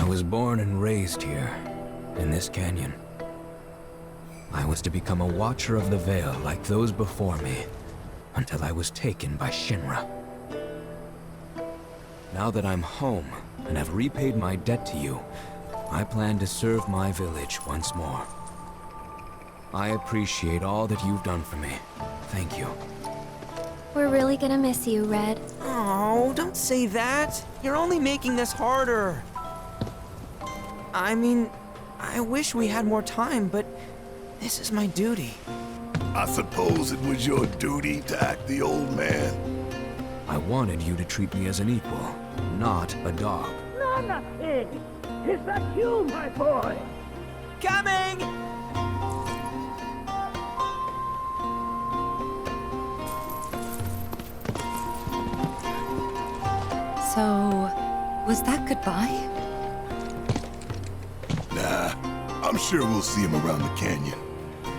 was born and raised here, in this canyon. I was to become a watcher of the Veil like those before me, until I was taken by Shinra. Now that I'm home, and have repaid my debt to you, I plan to serve my village once more. I appreciate all that you've done for me. Thank you. We're really gonna miss you, Red. Oh, don't say that. You're only making this harder. I mean, I wish we had more time, but this is my duty. I suppose it was your duty to act the old man. I wanted you to treat me as an equal, not a dog. No, nothing. Is that you, my boy? Coming! So, was that goodbye? Nah, I'm sure we'll see him around the canyon.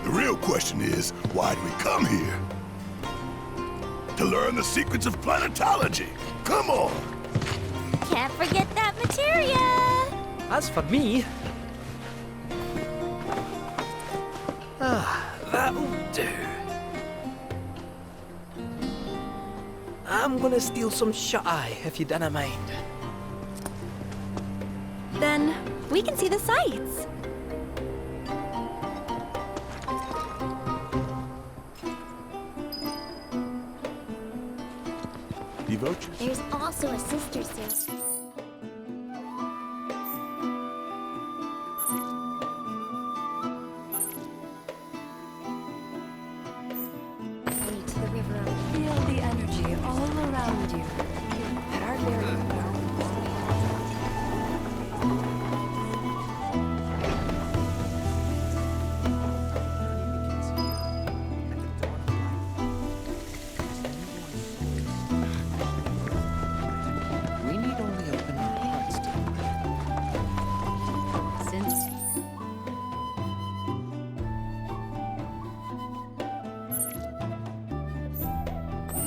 The real question is, why did we come here? To learn the secrets of planetology. Come on! Can't forget that materia! As for me... that'll do. I'm gonna steal some shut-eye, if you don't mind. Then we can see the sights. There's also a sister sin. Only to the river. Feel the energy all around you. At our very We need only open our hearts to since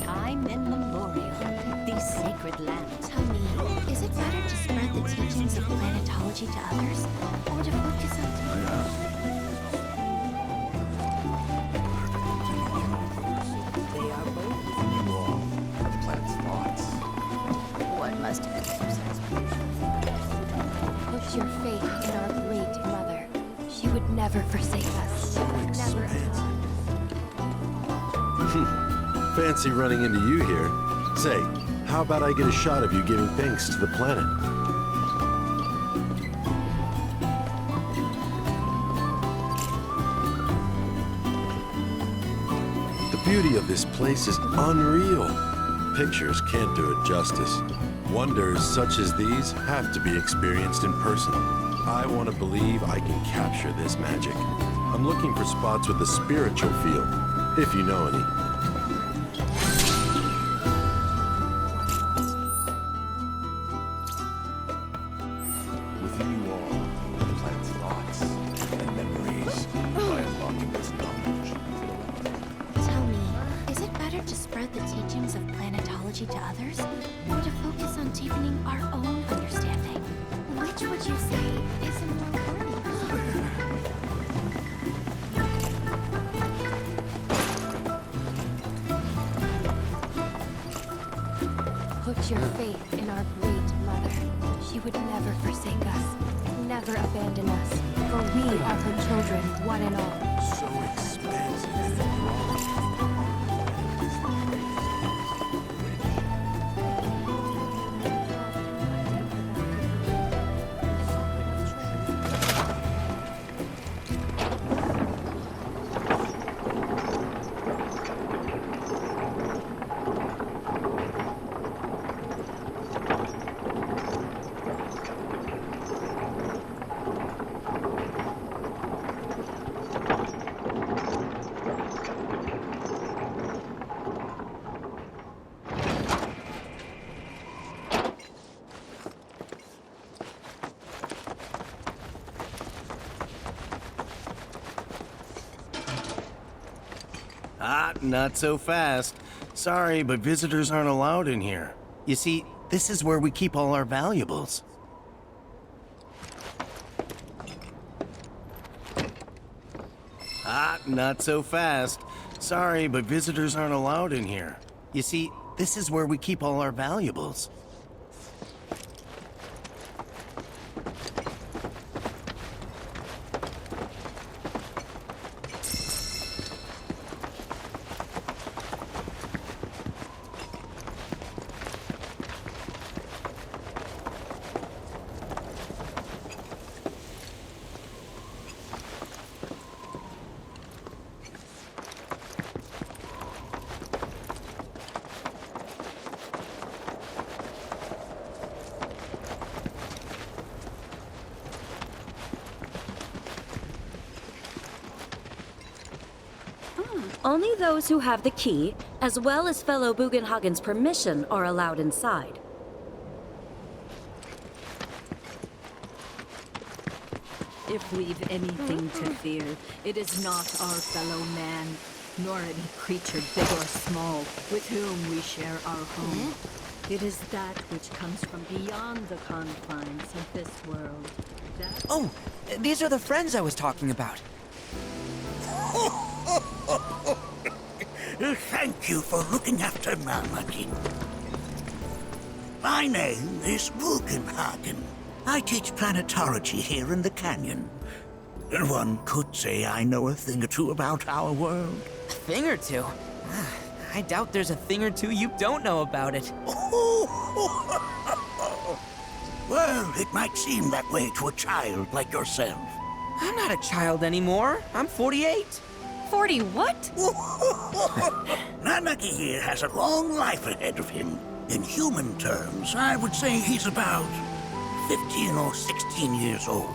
time immemorial, these sacred lands. Tell me, is it better to spread the teachings of planetology to others, or to focus on... They are both within you all, the planet's thoughts. What must have been so Put your faith in our great mother. She would never forsake us. She would never abandon. Fancy running into you here. Say, how about I get a shot of you giving thanks to the planet? The beauty of this place is unreal. Pictures can't do it justice. Wonders such as these have to be experienced in person. I want to believe I can capture this magic. I'm looking for spots with a spiritual feel, if you know any. Within you all, the planet's thoughts and memories by unlocking this knowledge. Tell me, is it better to spread the teachings of planetology to others, or to focus on deepening our own understanding? Which would you say is more important? Put your faith in our great mother. She would never forsake us, never abandon us, for we are her children, one and all. So expansive and broad. Ah, not so fast. Sorry, but visitors aren't allowed in here. You see, this is where we keep all our valuables. Not so fast. Sorry, but visitors aren't allowed in here. You see, this is where we keep all our valuables. Only those who have the key, as well as fellow Bugenhagen's permission, are allowed inside. If we've anything to fear, it is not our fellow man, nor any creature big or small, with whom we share our home. It is that which comes from beyond the confines of this world. Oh, these are the friends I was talking about. Thank you for looking after Mamakin. My name is Bugenhagen. I teach planetology here in the canyon. One could say I know a thing or two about our world. A thing or two? I doubt there's a thing or two you don't know about it. Well, it might seem that way to a child like yourself. I'm not a child anymore. I'm 48. 40 what? Nanaki here has a long life ahead of him. In human terms, I would say he's about 15 or 16 years old.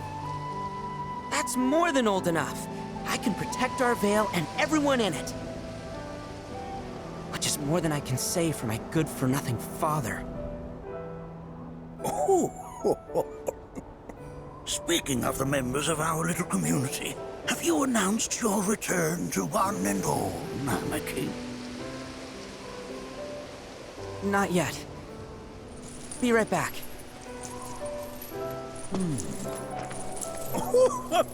That's more than old enough. I can protect our Veil and everyone in it. Which is more than I can say for my good-for-nothing father. Speaking of the members of our little community, have you announced your return to one and all, Namaki? Not yet. Be right back. But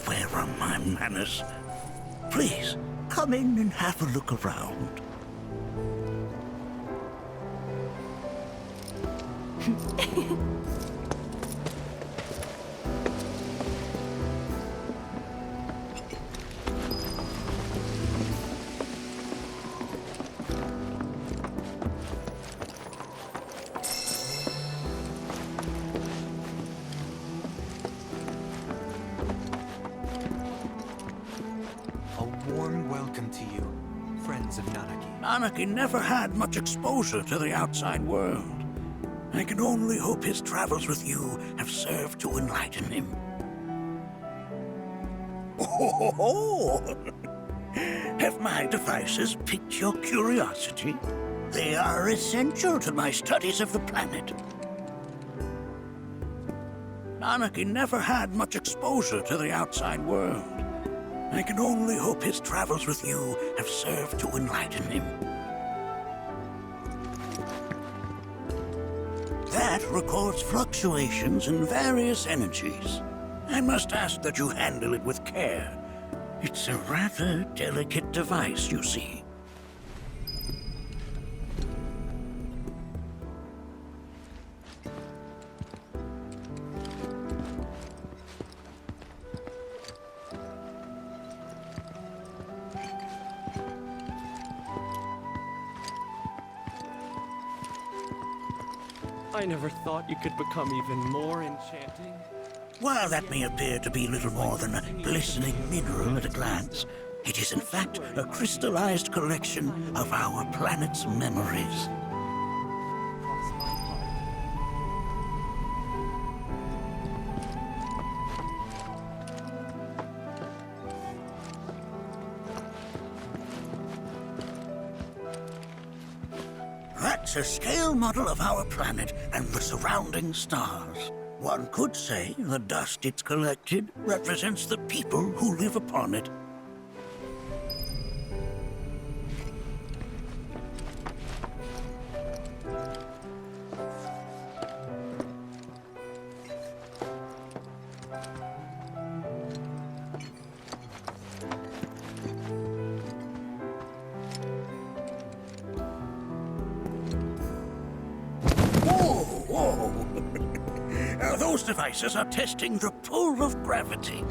where are my manners? Please, come in and have a look around. Nanaki never had much exposure to the outside world. I can only hope his travels with you have served to enlighten him. Have my devices piqued your curiosity? They are essential to my studies of the planet. Nanaki never had much exposure to the outside world. I can only hope his travels with you have served to enlighten him. That records fluctuations in various energies. I must ask that you handle it with care. It's a rather delicate device, you see. I never thought you could become even more enchanting. While that may appear to be little more than a glistening mineral at a glance, it is in fact a crystallized collection of our planet's memories. That's a scale model of our planet and the surrounding stars. One could say the dust it's collected represents the people who live upon it. Oh, those devices are testing the pull of gravity.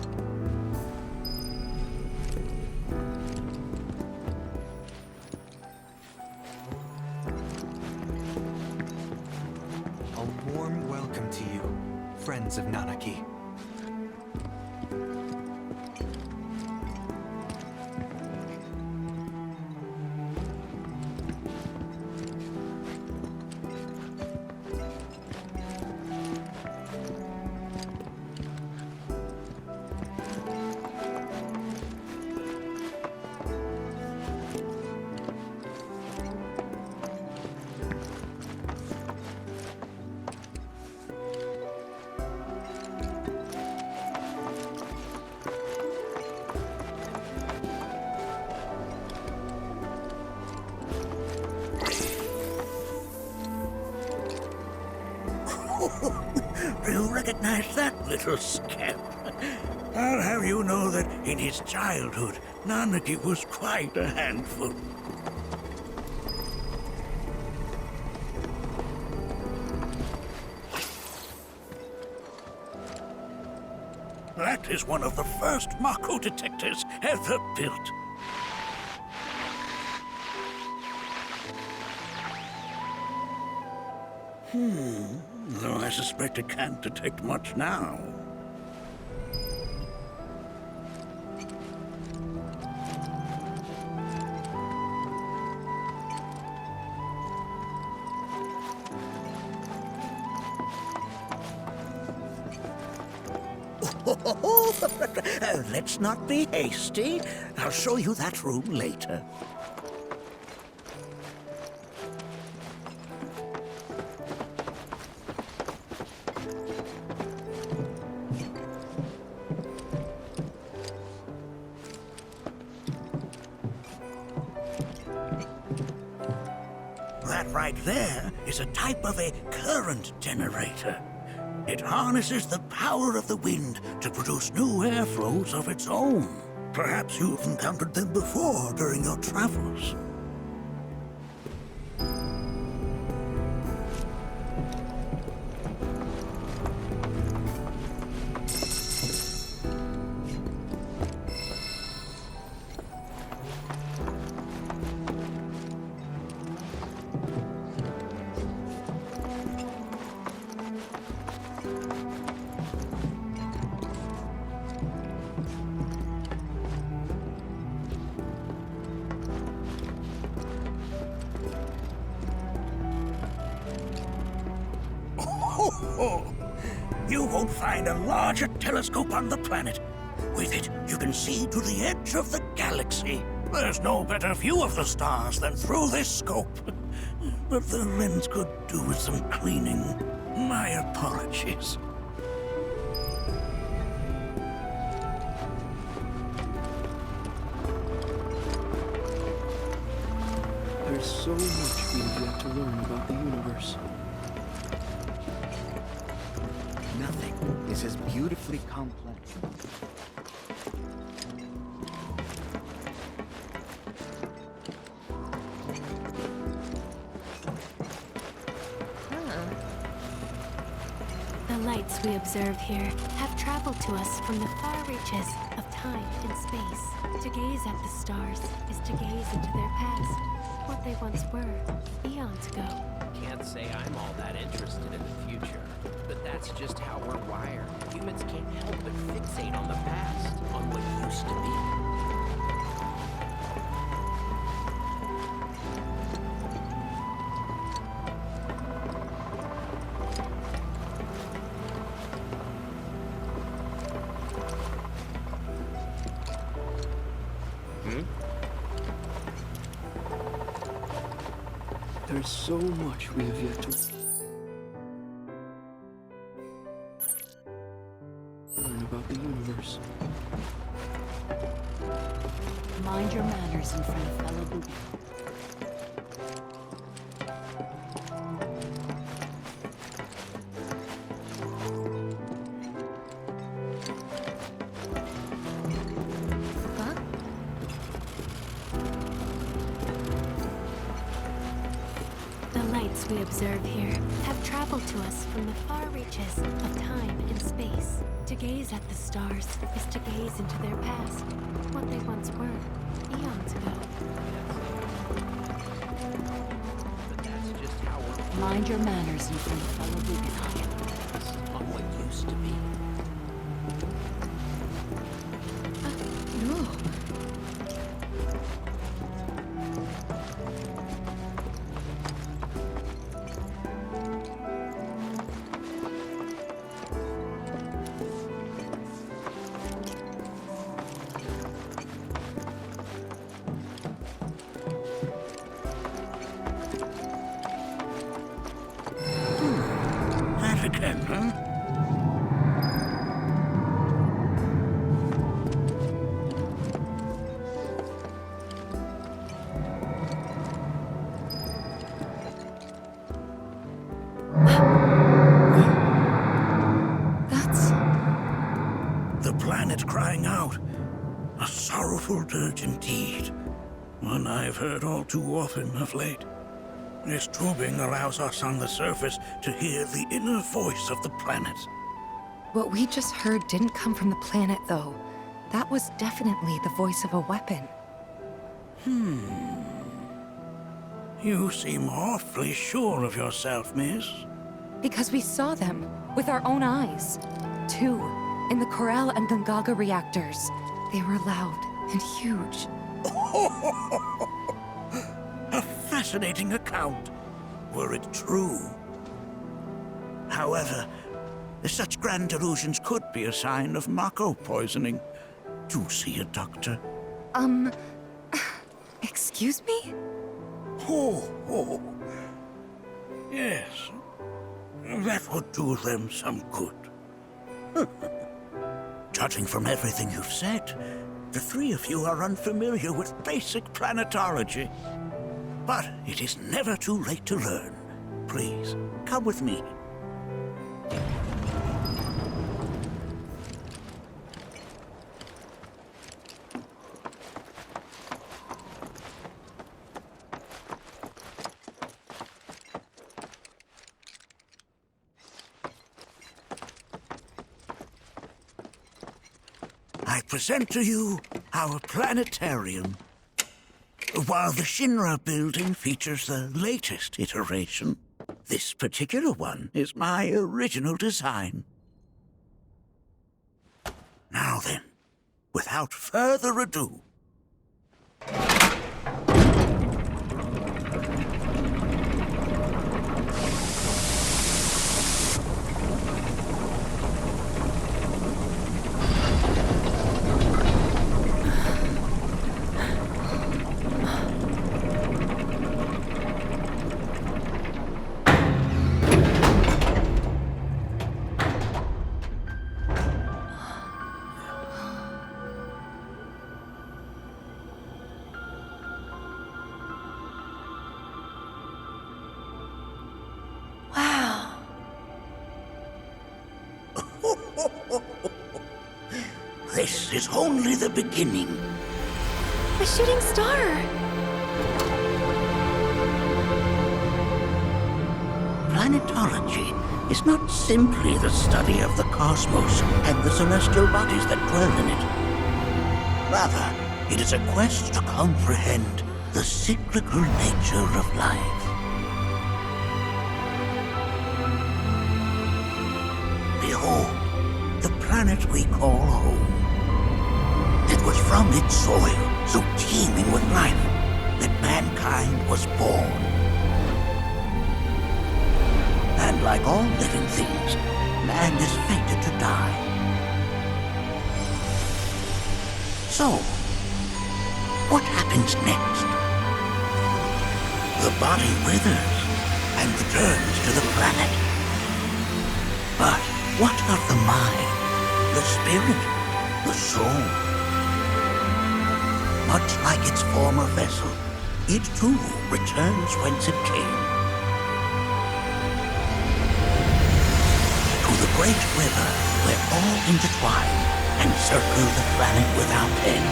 A warm welcome to you, friends of Nanaki. You recognize that little scamp? I'll have you know that in his childhood, Nanaki was quite a handful. That is one of the first Mako detectors ever built. Though I suspect it can't detect much now. Let's not be hasty. I'll show you that room later. That right there is a type of a current generator. It harnesses the power of the wind to produce new airflows of its own. Perhaps you've encountered them before during your travels. You won't find a larger telescope on the planet. With it, you can see to the edge of the galaxy. There's no better view of the stars than through this scope. But the lens could do with some cleaning. My apologies. There's so much we have yet to learn about the universe. Nothing is as beautifully complex. The lights we observe here have traveled to us from the far reaches of time and space. To gaze at the stars is to gaze into their past, what they once were, eons ago. Can't say I'm all that interested in the future, but that's just how we're wired. Humans can't help but fixate on the past, on what used to be. There's so much we have yet to learn about the universe. Mind your manners in front of fellow boobies. planets we observe here have traveled to us from the far reaches of time and space. To gaze at the stars is to gaze into their past, what they once were, eons ago. But that's just how we're Mind your manners, you friend fellow Huguenot. on what used to be. No. That again, huh? That's... The planet crying out. A sorrowful dirge indeed. One I've heard all too often of late. This tubing allows us on the surface to hear the inner voice of the planet. What we just heard didn't come from the planet, though. That was definitely the voice of a weapon. You seem awfully sure of yourself, miss. Because we saw them with our own eyes. Two, in the Corel and Gungaga reactors. They were loud and huge. A fascinating account, were it true. However, such grand delusions could be a sign of Mako poisoning. Do see a doctor. Excuse me? Oh. Yes. That would do them some good. Judging from everything you've said, the three of you are unfamiliar with basic planetology. But it is never too late to learn. Please, come with me. I present to you our planetarium. While the Shinra building features the latest iteration, this particular one is my original design. Now then, without further ado, this is only the beginning. A shooting star! Planetology is not simply the study of the cosmos and the celestial bodies that dwell in it. Rather, it is a quest to comprehend the cyclical nature of life. Behold, the planet we call home. It was from its soil, so teeming with life, that mankind was born. And like all living things, man is fated to die. So, what happens next? The body withers and returns to the planet. But what of the mind, the spirit, the soul? Much like its former vessel, it too returns whence it came. To the great river where all intertwine and circle the planet without end.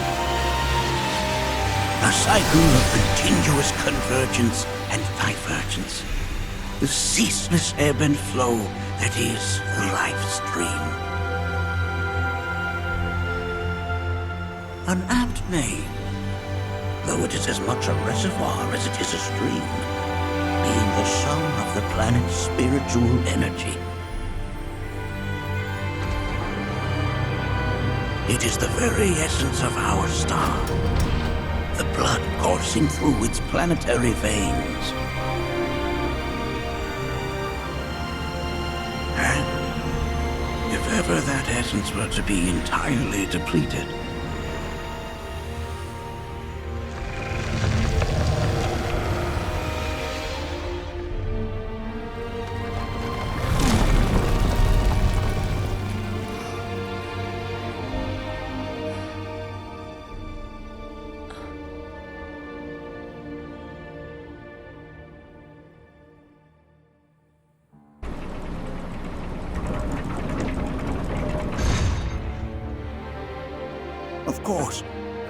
A cycle of continuous convergence and divergence. The ceaseless ebb and flow that is the life stream. An apt name, though it is as much a reservoir as it is a stream, being the sum of the planet's spiritual energy. It is the very essence of our star, the blood coursing through its planetary veins. And if ever that essence were to be entirely depleted, of course,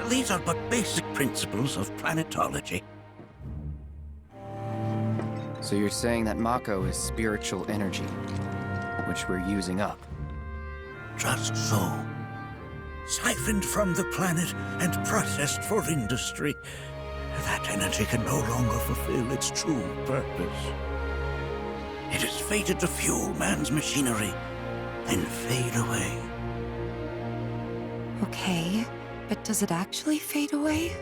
these are but basic principles of planetology. So you're saying that Mako is spiritual energy, which we're using up? Just so. Siphoned from the planet and processed for industry, that energy can no longer fulfill its true purpose. It is fated to fuel man's machinery, then fade away. Okay, but does it actually fade away?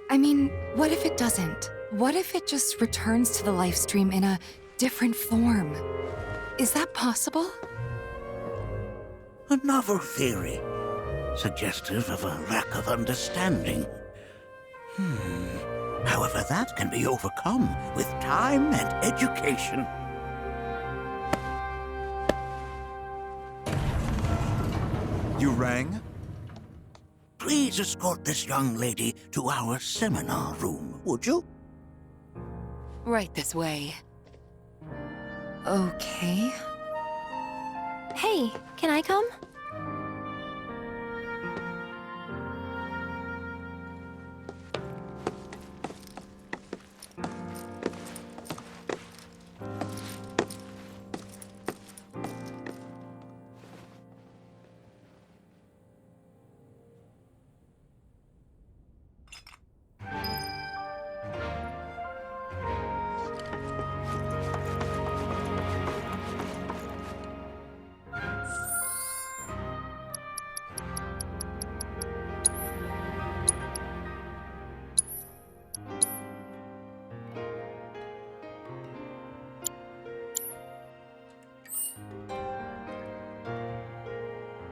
I mean, what if it doesn't? What if it just returns to the life stream in a different form? Is that possible? A novel theory, suggestive of a lack of understanding. However, that can be overcome with time and education. You rang? Please escort this young lady to our seminar room, would you? Right this way. Okay. Hey, can I come?